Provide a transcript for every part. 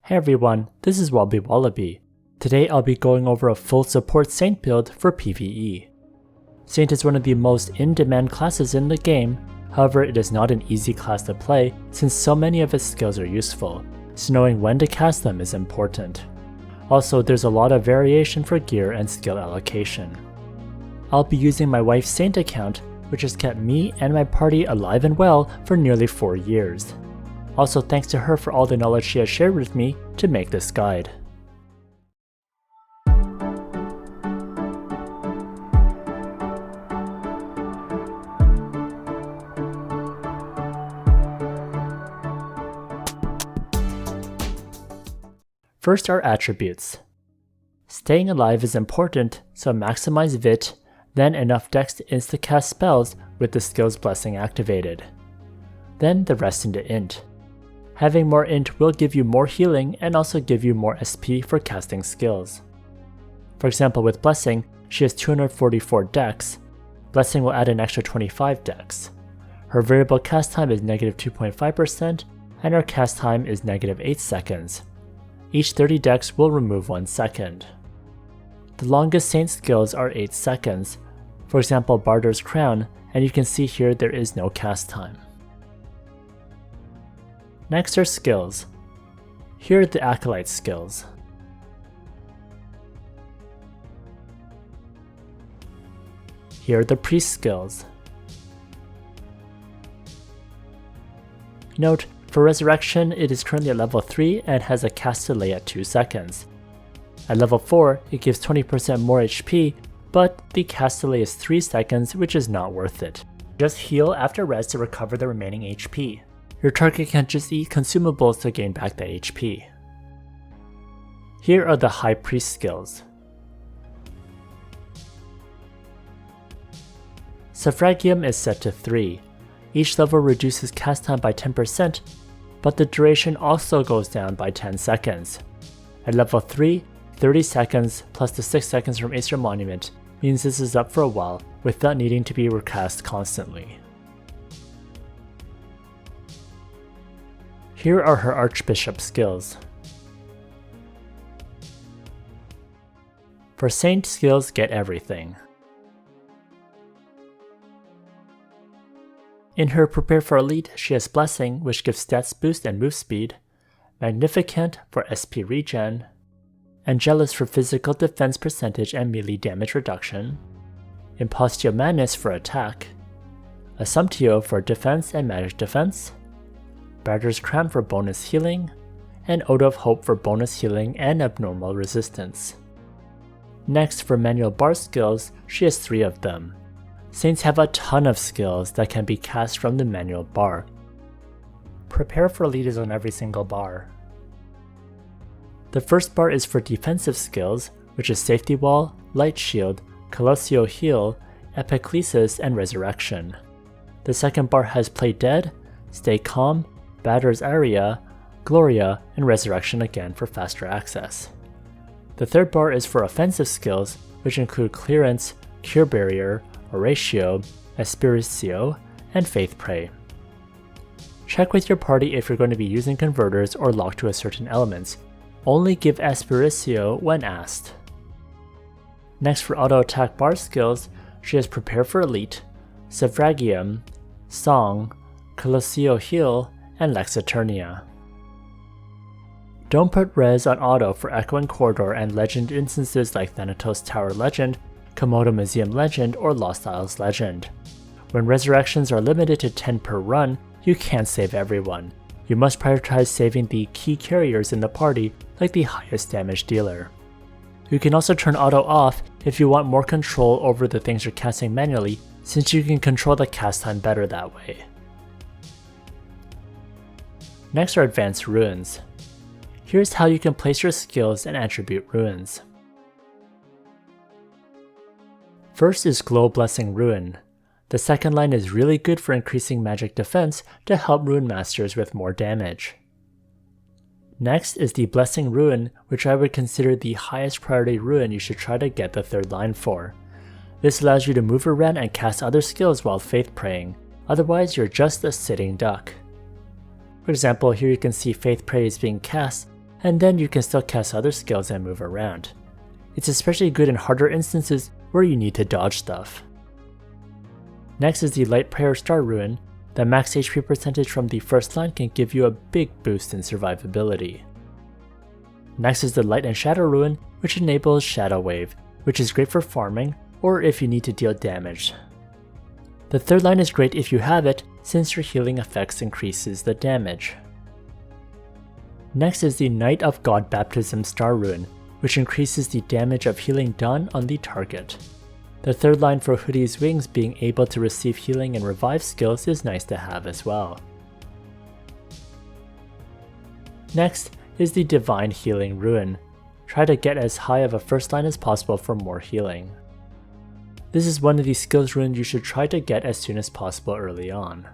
Hey everyone, this is WobblyWallaby. Today I'll be going over a full support Saint build for PvE. Saint is one of the most in-demand classes in the game, however it is not an easy class to play since so many of its skills are useful, so knowing when to cast them is important. Also, there's a lot of variation for gear and skill allocation. I'll be using my wife's Saint account, which has kept me and my party alive and well for nearly 4 years. Also, thanks to her for all the knowledge she has shared with me to make this guide. First are attributes. Staying alive is important, so maximize Vit, then enough Dex to insta-cast spells with the skill's blessing activated. Then the rest into int. Having more int will give you more healing and also give you more SP for casting skills. For example, with Blessing, she has 244 Dex. Blessing will add an extra 25 Dex. Her variable cast time is -2.5% and her cast time is -8 seconds. Each 30 Dex will remove 1 second. The longest Saint skills are 8 seconds, for example Barter's Crown, and you can see here there is no cast time. Next are skills. Here are the Acolyte skills. Here are the Priest skills. Note, for Resurrection it is currently at level 3 and has a cast delay at 2 seconds. At level 4 it gives 20% more HP, but the cast delay is 3 seconds, which is not worth it. Just heal after res to recover the remaining HP. Your target can just eat consumables to gain back the HP. Here are the High Priest skills. Suffragium is set to 3. Each level reduces cast time by 10%, but the duration also goes down by 10 seconds. At level 3, 30 seconds plus the 6 seconds from Aesir Monument means this is up for a while without needing to be recast constantly. Here are her Archbishop skills. For Saint skills, get everything. In her Prepare for Elite, she has Blessing, which gives stats boost and move speed, Magnificent for SP regen, Angelus for physical defense percentage and melee damage reduction, Impostio Manus for attack, Assumptio for defense and magic defense, Barter's Crown for bonus healing, and Ode of Hope for bonus healing and abnormal resistance. Next, for manual bar skills, she has 3 of them. Saints have a ton of skills that can be cast from the manual bar. Prepare for Elite is on every single bar. The first bar is for defensive skills, which is Safety Wall, Light Shield, Colossio Heal, Epiclesis, and Resurrection. The second bar has Play Dead, Stay Calm, Batter's Area, Gloria, and Resurrection again for faster access. The third bar is for offensive skills, which include Clearance, Cure Barrier, Oratio, Espiricio, and Faith Pray. Check with your party if you're going to be using converters or locked to a certain elements. Only give Espiricio when asked. Next, for auto attack bar skills, she has Prepare for Elite, Suffragium, Song, Colossio Heal, and Lex Eternia. Don't put res on auto for Echoing Corridor and legend instances like Thanatos Tower Legend, Komodo Museum Legend, or Lost Isles Legend. When resurrections are limited to 10 per run, you can't save everyone. You must prioritize saving the key carriers in the party, like the highest damage dealer. You can also turn auto off if you want more control over the things you're casting manually, since you can control the cast time better that way. Next are Advanced Runes. Here's how you can place your skills and attribute runes. First is Glow Blessing Rune. The second line is really good for increasing magic defense to help rune masters with more damage. Next is the Blessing Rune, which I would consider the highest priority rune you should try to get the third line for. This allows you to move around and cast other skills while faith praying, otherwise you're just a sitting duck. For example, here you can see Faith Pray is being cast, and then you can still cast other skills and move around. It's especially good in harder instances where you need to dodge stuff. Next is the Light Prayer Star Rune. The max HP percentage from the first line can give you a big boost in survivability. Next is the Light and Shadow Rune, which enables Shadow Wave, which is great for farming or if you need to deal damage. The third line is great if you have it, since your healing effects increases the damage. Next is the Knight of God Baptism Star Rune, which increases the damage of healing done on the target. The third line for Hoodie's Wings being able to receive healing and revive skills is nice to have as well. Next is the Divine Healing Rune. Try to get as high of a first line as possible for more healing. This is one of the skills runes you should try to get as soon as possible early on.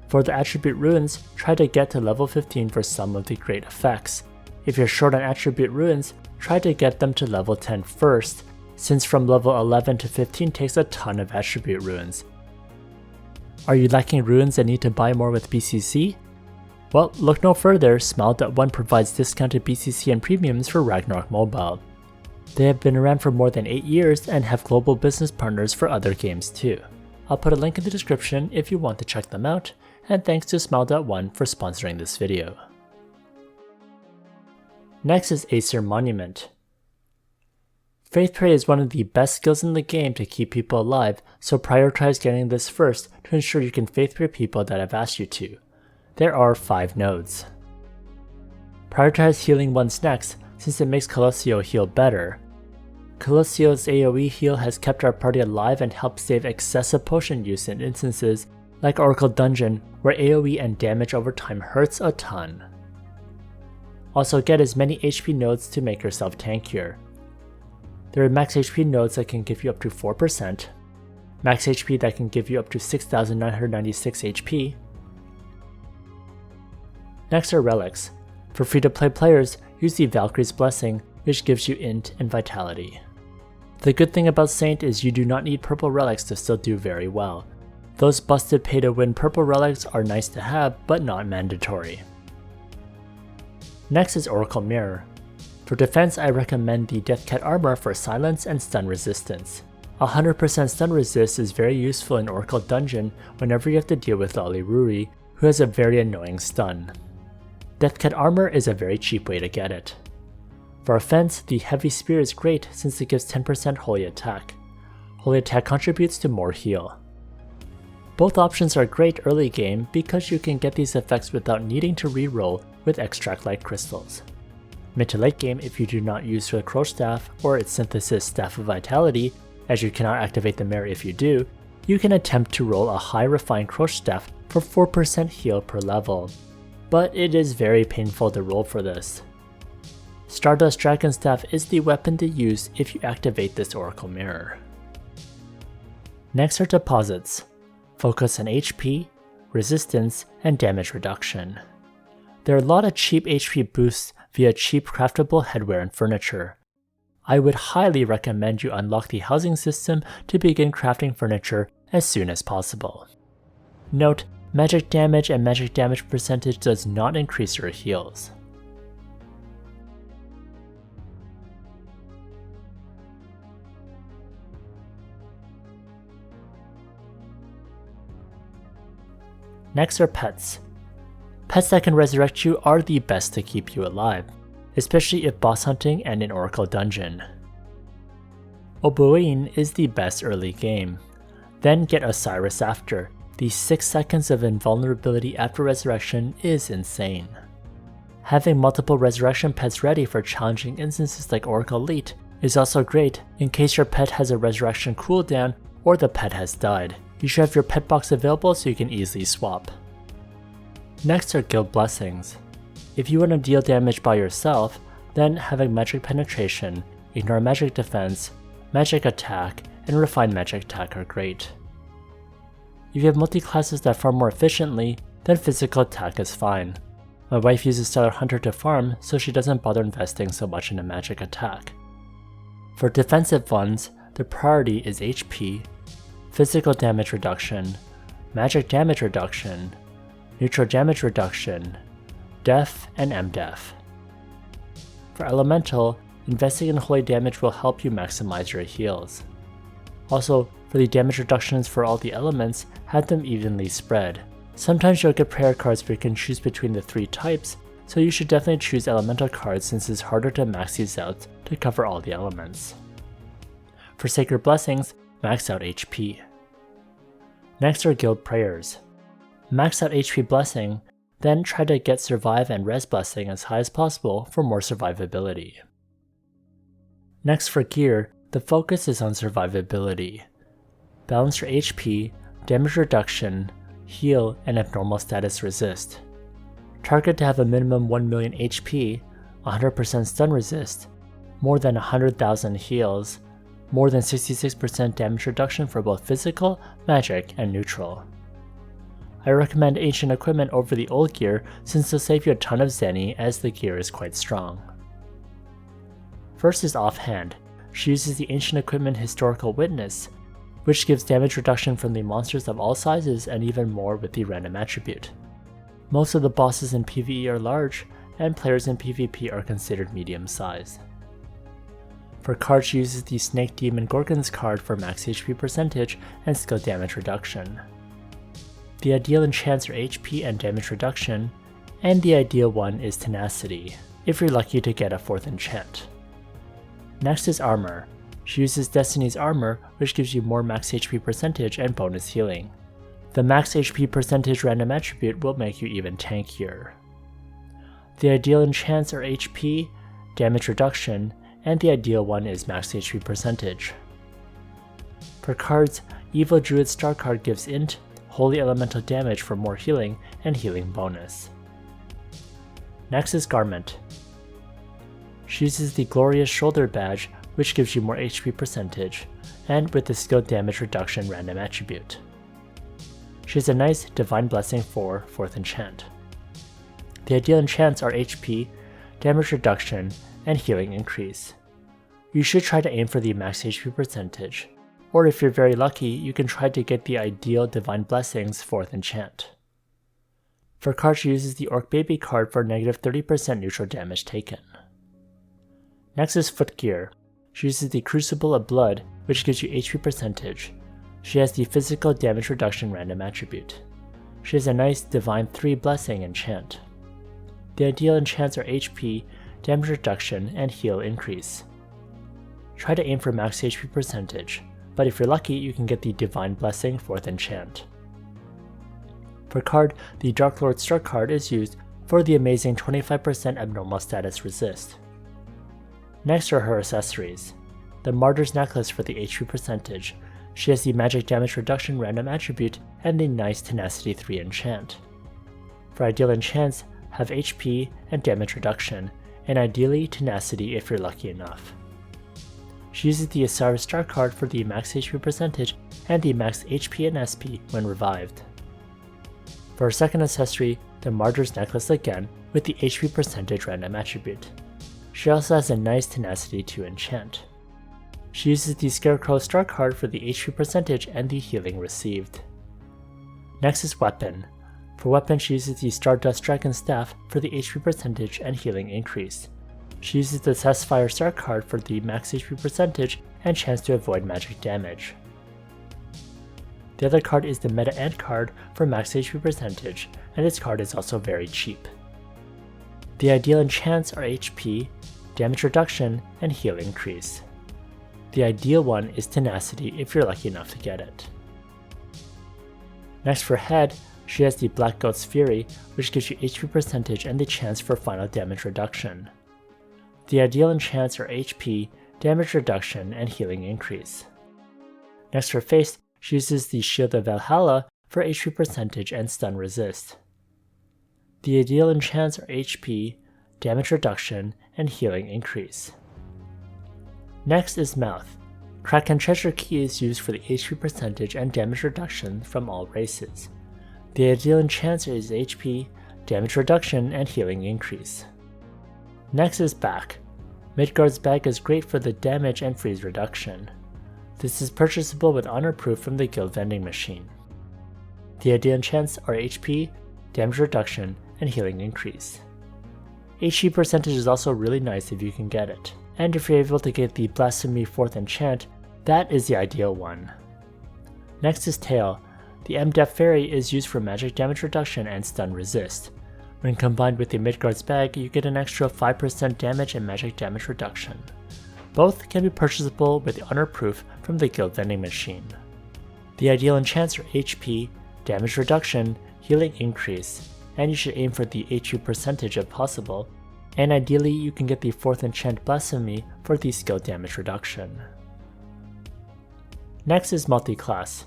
For the attribute runes, try to get to level 15 for some of the great effects. If you're short on attribute runes, try to get them to level 10 first, since from level 11 to 15 takes a ton of attribute runes. Are you lacking runes and need to buy more with BCC? Well, look no further, Smile.1 provides discounted BCC and premiums for Ragnarok Mobile. They have been around for more than 8 years and have global business partners for other games too. I'll put a link in the description if you want to check them out, and thanks to Smile.1 for sponsoring this video. Next is Aesir Monument. FieryFairy is one of the best skills in the game to keep people alive, so prioritize getting this first to ensure you can FieryFairy people that I've asked you to. There are 5 nodes. Prioritize healing once next, since it makes Colosio heal better. Colosio's AoE heal has kept our party alive and helped save excessive potion use in instances like Oracle Dungeon, where AoE and damage over time hurts a ton. Also get as many HP nodes to make yourself tankier. There are max HP nodes that can give you up to 4%, max HP that can give you up to 6,996 HP. Next are Relics. For free-to-play players, use the Valkyrie's Blessing, which gives you int and vitality. The good thing about Saint is you do not need purple relics to still do very well. Those busted pay-to-win purple relics are nice to have, but not mandatory. Next is Oracle Mirror. For defense, I recommend the Deathcat armor for silence and stun resistance. 100% stun resist is very useful in Oracle Dungeon whenever you have to deal with Lolly who has a very annoying stun. Deathcat armor is a very cheap way to get it. For offense, the Heavy Spear is great since it gives 10% Holy Attack. Holy Attack contributes to more heal. Both options are great early game because you can get these effects without needing to reroll with Extract Light Crystals. Mid to late game, if you do not use the Crow Staff or its synthesis Staff of Vitality, as you cannot activate the mirror if you do, you can attempt to roll a high refined Crow Staff for 4% heal per level. But it is very painful to roll for this. Stardust Dragon Staff is the weapon to use if you activate this Oracle Mirror. Next are deposits. Focus on HP, resistance, and damage reduction. There are a lot of cheap HP boosts via cheap craftable headwear and furniture. I would highly recommend you unlock the housing system to begin crafting furniture as soon as possible. Note, magic damage and magic damage percentage does not increase your heals. Next are pets. Pets that can resurrect you are the best to keep you alive, especially if boss hunting and in Oracle Dungeon. Oboine is the best early game. Then get Osiris after. The 6 seconds of invulnerability after resurrection is insane. Having multiple resurrection pets ready for challenging instances like Oracle Elite is also great in case your pet has a resurrection cooldown or the pet has died. You should have your pet box available so you can easily swap. Next are Guild Blessings. If you want to deal damage by yourself, then having Magic Penetration, Ignore Magic Defense, Magic Attack, and Refined Magic Attack are great. If you have multi-classes that farm more efficiently, then Physical Attack is fine. My wife uses Stellar Hunter to farm, so she doesn't bother investing so much in a Magic Attack. For defensive ones, the priority is HP, Physical Damage Reduction, Magic Damage Reduction, neutral damage reduction, def, and mdef. For elemental, investing in holy damage will help you maximize your heals. Also, for the damage reductions for all the elements, have them evenly spread. Sometimes you'll get prayer cards where you can choose between the 3 types, so you should definitely choose elemental cards since it's harder to max these out to cover all the elements. For sacred blessings, max out HP. Next are guild prayers. Max out HP blessing, then try to get survive and res blessing as high as possible for more survivability. Next for gear, the focus is on survivability. Balance your HP, damage reduction, heal, and abnormal status resist. Target to have a minimum 1 million HP, 100% stun resist, more than 100,000 heals, more than 66% damage reduction for both physical, magic, and neutral. I recommend ancient equipment over the old gear since they'll save you a ton of zenny as the gear is quite strong. First is offhand. She uses the ancient equipment historical witness, which gives damage reduction from the monsters of all sizes and even more with the random attribute. Most of the bosses in PvE are large, and players in PvP are considered medium size. For cards, she uses the Snake Demon Gorgons card for max HP percentage and skill damage reduction. The ideal enchants are HP and damage reduction, and the ideal one is Tenacity, if you're lucky to get a 4th enchant. Next is armor. She uses Destiny's armor, which gives you more max HP percentage and bonus healing. The max HP percentage random attribute will make you even tankier. The ideal enchants are HP, damage reduction, and the ideal one is max HP percentage. For cards, Evil Druid Star card gives int, holy elemental damage for more healing, and healing bonus. Next is garment. She uses the Glorious Shoulder badge, which gives you more HP percentage, and with the skill damage reduction random attribute. She has a nice Divine Blessing for 4th enchant. The ideal enchants are HP, damage reduction, and healing increase. You should try to aim for the max HP percentage, or if you're very lucky, you can try to get the ideal Divine Blessings 4th enchant. For cards, she uses the Orc Baby card for negative 30% neutral damage taken. Next is footgear. She uses the Crucible of Blood, which gives you HP percentage. She has the physical damage reduction random attribute. She has a nice Divine 3 Blessing enchant. The ideal enchants are HP, damage reduction, and heal increase. Try to aim for max HP percentage, but if you're lucky, you can get the Divine Blessing 4th enchant. For card, the Dark Lord Star card is used for the amazing 25% abnormal status resist. Next are her accessories. The Martyr's Necklace for the HP percentage. She has the magic damage reduction random attribute and the nice Tenacity 3 enchant. For ideal enchants, have HP and damage reduction, and ideally Tenacity if you're lucky enough. She uses the Aesir Star card for the max HP percentage and the max HP and SP when revived. For her second accessory, the Martyr's Necklace again with the HP percentage random attribute. She also has a nice Tenacity 2 enchant. She uses the Scarecrow Star card for the HP percentage and the healing received. Next is weapon. For weapon, she uses the Stardust Dragon Staff for the HP percentage and healing increase. She uses the Sapphire Star card for the max HP percentage and chance to avoid magic damage. The other card is the Meta Ant card for max HP percentage, and this card is also very cheap. The ideal enchants are HP, damage reduction, and heal increase. The ideal one is Tenacity if you're lucky enough to get it. Next for head, she has the Black Goat's Fury, which gives you HP percentage and the chance for final damage reduction. The ideal enchants are HP, damage reduction, and healing increase. Next for face, she uses the Shield of Valhalla for HP percentage and stun resist. The ideal enchants are HP, damage reduction, and healing increase. Next is mouth. Kraken Treasure Key is used for the HP percentage and damage reduction from all races. The ideal enchant is HP, damage reduction, and healing increase. Next is back. Midgard's bag is great for the damage and freeze reduction. This is purchasable with honor proof from the guild vending machine. The ideal enchants are HP, damage reduction, and healing increase. HP percentage is also really nice if you can get it, and if you're able to get the Blasphemy 4th enchant, that is the ideal one. Next is Tail. The M-Def Fairy is used for magic damage reduction and stun resist. When combined with the Midgard's Bag, you get an extra 5% damage and magic damage reduction. Both can be purchasable with the Honor Proof from the Guild Vending Machine. The ideal enchants are HP, damage reduction, healing increase, and you should aim for the HU percentage if possible, and ideally you can get the 4th enchant Blasphemy for the skill damage reduction. Next is Multiclass.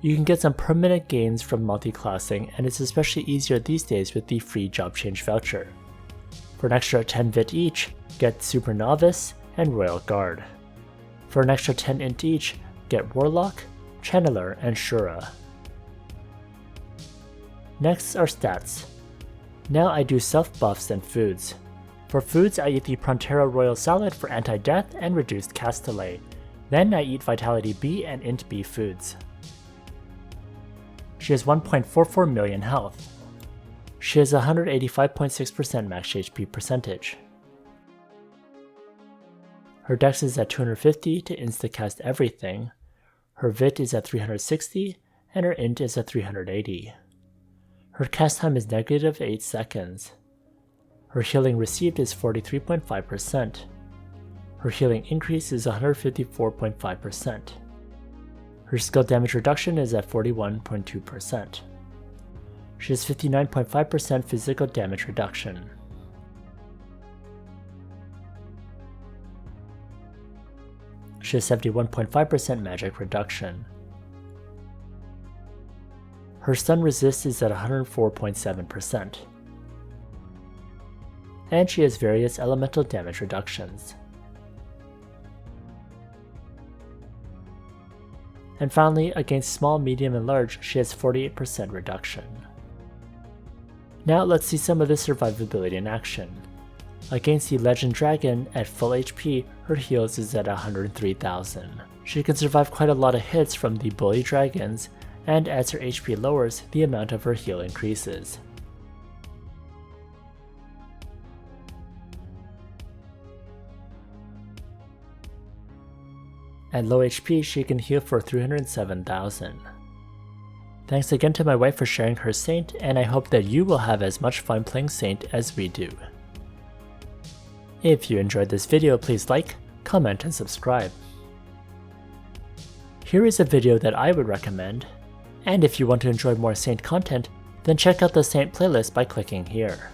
You can get some permanent gains from multiclassing, and it's especially easier these days with the free job change voucher. For an extra 10 VIT each, get Super Novice and Royal Guard. For an extra 10 int each, get Warlock, Channeler, and Shura. Next are stats. Now I do self buffs and foods. For foods, I eat the Prontera Royal Salad for anti-death and reduced cast delay. Then I eat Vitality B and Int B foods. She has 1.44 million health. She has 185.6% max HP percentage. Her dex is at 250 to instacast everything. Her VIT is at 360, and her int is at 380. Her cast time is negative 8 seconds. Her healing received is 43.5%. Her healing increase is 154.5%. Her skill damage reduction is at 41.2%. She has 59.5% physical damage reduction. She has 71.5% magic reduction. Her stun resist is at 104.7%. And she has various elemental damage reductions. And finally, against small, medium, and large, she has 48% reduction. Now let's see some of the survivability in action. Against the Legend Dragon, at full HP, her heals is at 103,000. She can survive quite a lot of hits from the bully dragons, and as her HP lowers, the amount of her heal increases. At low HP, she can heal for 307,000. Thanks again to my wife for sharing her Saint, and I hope that you will have as much fun playing Saint as we do. If you enjoyed this video, please like, comment, and subscribe. Here is a video that I would recommend, and if you want to enjoy more Saint content, then check out the Saint playlist by clicking here.